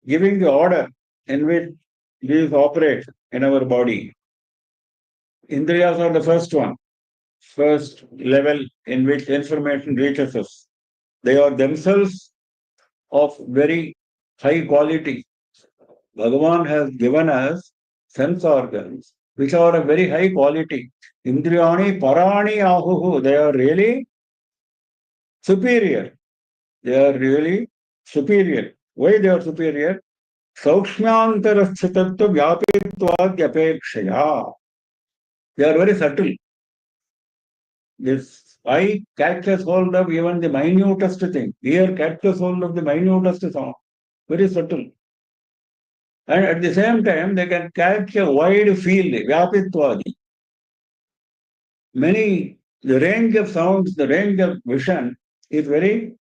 giving the order in which these operate in our body. Indriyas are the first level in which information reaches us. They are themselves of very high quality. Bhagavan has given us sense organs which are of very high quality. Indriyani parani ahuhu. They are really superior. They are really superior. Why they are superior? Saukshmyantarasthitatva vyapitvadyapekshaya. They are very subtle. This eye catches hold of even the minutest thing. Ear catches hold of the minutest sound. Very subtle. And at the same time, they can catch a wide field, vyapitvadi. Many The range of sounds, the range of vision is very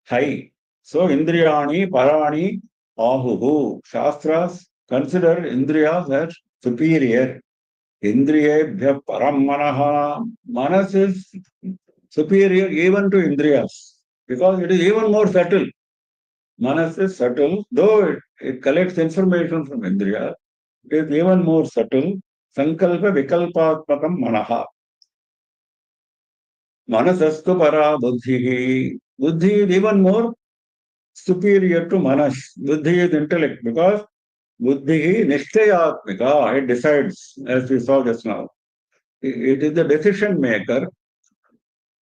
high. So, Indriyani, Parani, Ahuhu. Shastras consider Indriyas as superior. Indriyebhya param manaha. Manas is superior even to Indriyas because it is even more subtle. Manas is subtle, though it collects information from Indriya, it is even more subtle. Sankalpa Vikalpatmakam Manaha. Manasastu para buddhi. Buddhi is even more superior to manas. Buddhi is intellect because buddhi nishtayatmika. It decides, as we saw just now. It is the decision maker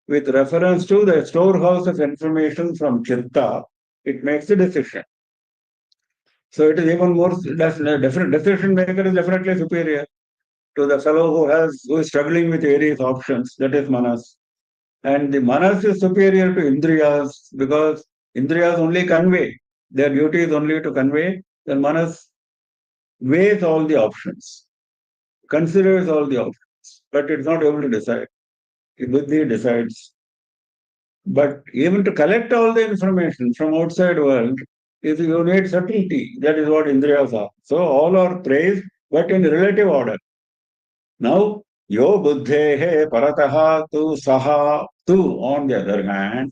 with reference to the storehouse of information from chitta. It makes a decision. So it is even more different. Decision maker is definitely superior to the fellow who is struggling with various options. That is manas. And the manas is superior to indriyas because indriyas only convey. Their duty is only to convey. Then manas weighs all the options, considers all the options, but it's not able to decide. Buddhi decides. But even to collect all the information from outside world, is you need subtlety. That is what indriyas are. So all are praised, but in relative order. Now, yo buddhehe parataha tu saha tu, on the other hand,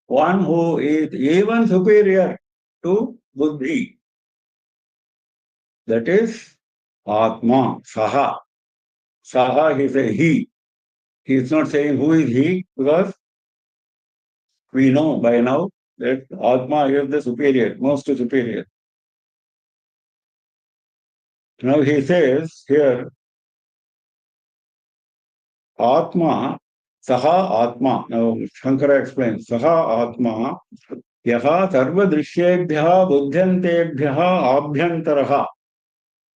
one who is even superior to buddhi, that is atma, saha. Saha, he says he. He is not saying who is he because we know by now that atma is the superior, most superior. Now he says here, atma, saha atma. Now Shankara explains, saha atma यहा सर्वदृश्येभ्यः बुद्ध्यन्तेभ्यः आभ्यन्तरः.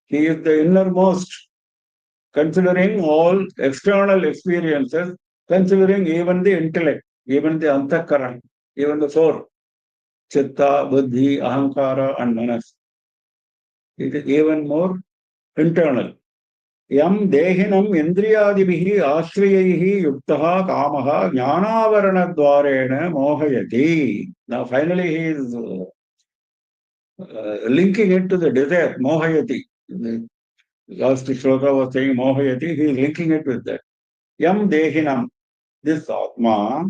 He is the innermost, considering all external experiences, considering even the intellect, even the antakaran, even the four, chitta, buddhi, ahankara, and manas. It is even more internal. Yam dehinam indriyadibihi ashriyaihi yuktah kamaha jnanavarana mohayati. Now finally he is linking it to the desire, mohayati. The last shloka was saying mohayati, he is linking it with that. Yam dehinam, this atma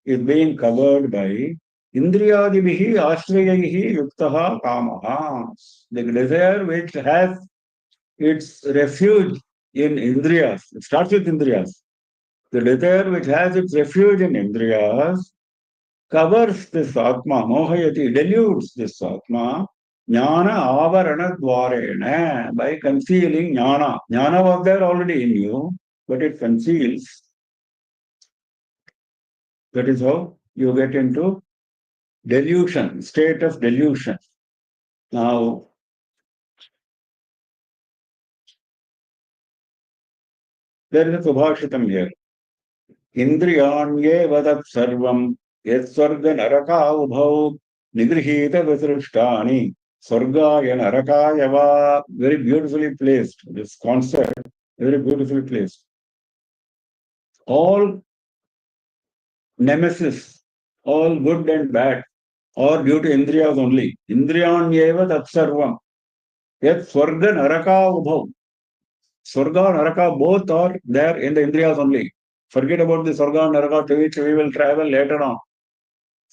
is being covered by indriyadibihi ashriyaihi yuktaha kamaha. The desire which has its refuge in indriyas. It starts with indriyas. The desire which has its refuge in indriyas covers this atma, mohayati, deludes this atma, jnana avarana dvarena, by concealing jnana. Jnana was there already in you, but it conceals. That is how you get into delusion, state of delusion. Now, there is a subhashitam here. Indriyanye vadat sarvam yetsvarga naraka ubhau nigrihita visrishtani Swargaya Narakayava, very beautifully placed. This concept, very beautifully placed. All nemesis, all good and bad, are due to Indriyas only. Indriyanyeva tatsarvam. Yet Swarga Naraka Ubhav. Swarga and Naraka both are there in the Indriyas only. Forget about the Swarga and Naraka to which we will travel later on.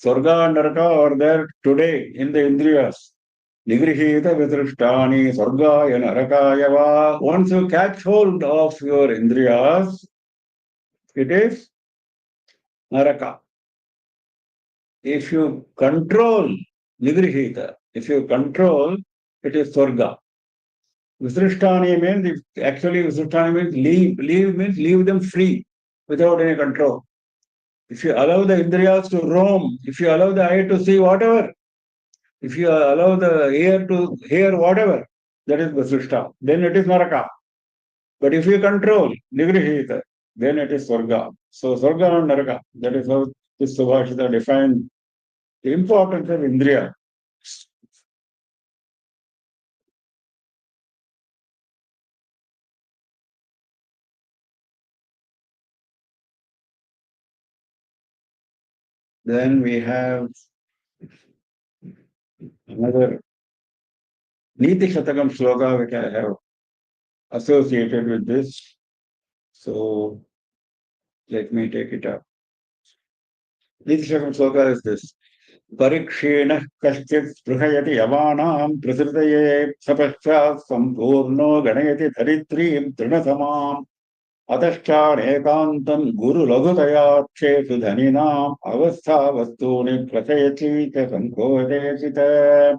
Swarga and Naraka are there today in the Indriyas. Nigrihita Vidrishtani Swargaya Narakayava. Once you catch hold of your Indriyas, it is Naraka. If you control Nigrihita, if you control, it is Swarga. Visrishtani means, actually Visrishtani means leave. Leave means leave them free without any control. If you allow the Indriyas to roam, if you allow the eye to see whatever, if you allow the ear to hear whatever, that is Vasishta. Then it is Naraka. But if you control Nigrihita, then it is Swarga. So Swarga and Naraka, that is how this Subhashita defined the importance of Indriya. Then we have another Niti Shatakam sloka which I have associated with this. So let me take it up. Niti Shatakam sloka is this. Parikshena kaschit sprihayati yavanam prasritaye sapascha sampurno ganayati dharitrim trinasamam atashchar ekantam guru lagutayakshesu dhaninam avastha vastuni prasayati cha sankodesita.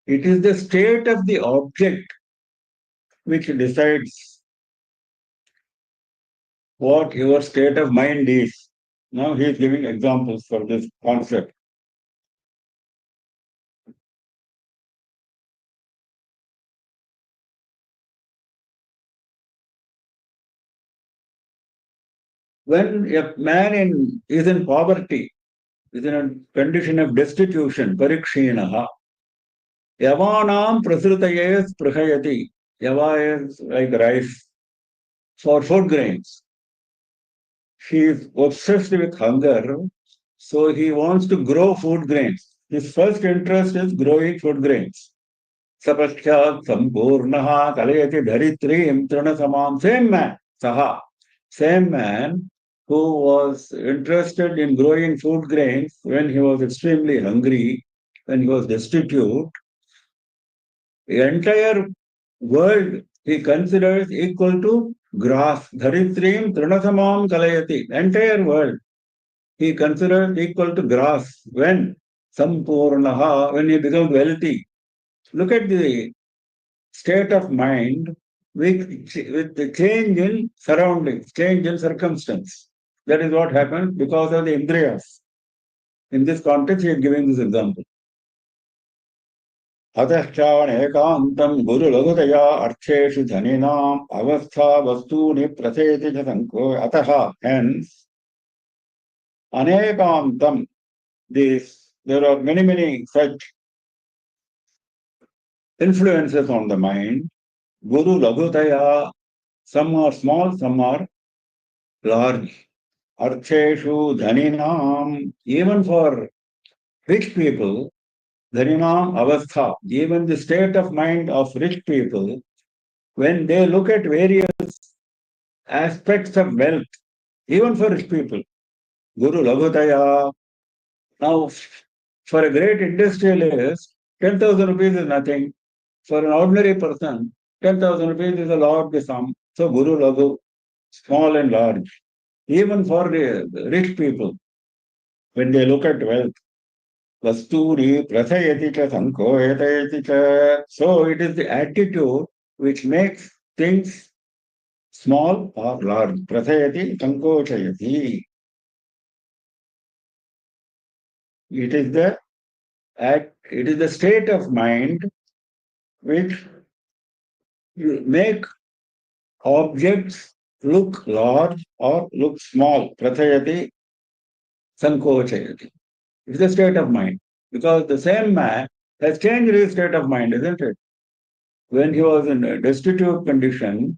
It is the state of the object which decides what your state of mind is. Now he is giving examples for this concept. When a man is in poverty, is in a condition of destitution, parikshinaha, yavanam prasrutaye sprihayati. Yava is like rice for food grains. He is obsessed with hunger, so he wants to grow food grains. His first interest is growing food grains. Sapashchat sampurnaha kalayati dharitrim trinasamam. Same man who was interested in growing food grains when he was extremely hungry, when he was destitute, the entire world he considers equal to grass. Dharitrim trinasamam kalayati. Entire world he considers equal to grass. When? Sampurnaha, when he becomes wealthy. Look at the state of mind with the change in surroundings, change in circumstance. That is what happens because of the indriyas. In this context, he is giving this example. अतश्चान एकांतं गुरुलघुतया अर्थेषु धनिनाम् अवस्था वस्तूनि प्रसेति च संको अतः hence अनेकांतं this there are many such influences on the mind. Guru lagutaya, some are small, some are large. Archeshu dhaninam, even for rich people, dhaninam avastha, even the state of mind of rich people, when they look at various aspects of wealth, even for rich people, Guru lagutaya. Now, for a great industrialist, 10,000 rupees is nothing. For an ordinary person, 10,000 rupees is a large sum. So, Guru lagu, small and large. Even for the rich people, when they look at wealth, vasturi prasayati cha sankoyatayati cha. So it is the attitude which makes things small or large. Prasayati sankochayati. It is the state of mind which make objects look large or look small. Prasayati sankochayati. It's the state of mind. Because the same man has changed his state of mind, isn't it? When he was in a destitute condition,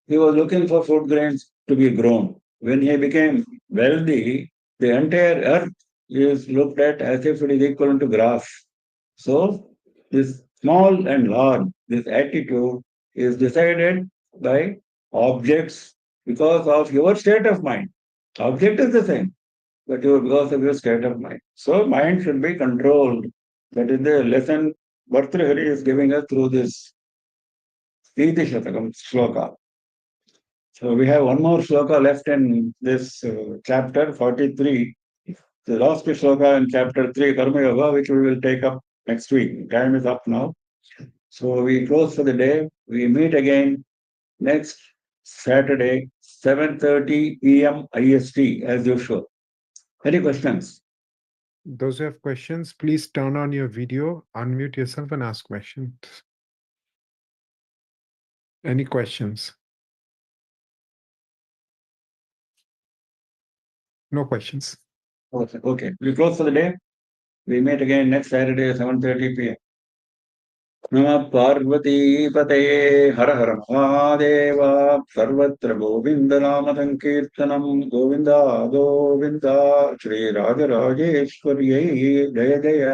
he was looking for food grains to be grown. When he became wealthy, the entire earth is looked at as if it is equivalent to grass. So, this small and large, this attitude is decided by objects because of your state of mind. Object is the same, but because of your state of mind. So, mind should be controlled. That is the lesson Bhartrihari is giving us through this Niti Shatakam sloka. So we have one more sloka left in this chapter 43. The last sloka in chapter 3, Karma Yoga, which we will take up next week. Time is up now. So we close for the day. We meet again next Saturday, 7:30 PM IST, as usual. Any questions? Those who have questions, please turn on your video, unmute yourself and ask questions. Any questions? No questions. Okay. We close for the day. We meet again next Saturday, 7:30 PM. नमः पार्वतीपतये हर हर महादेव सर्वत्र गोविन्दनाम संकीर्तनं गोविन्द गोविन्द श्रीराजराजेश्वर्यै जय जय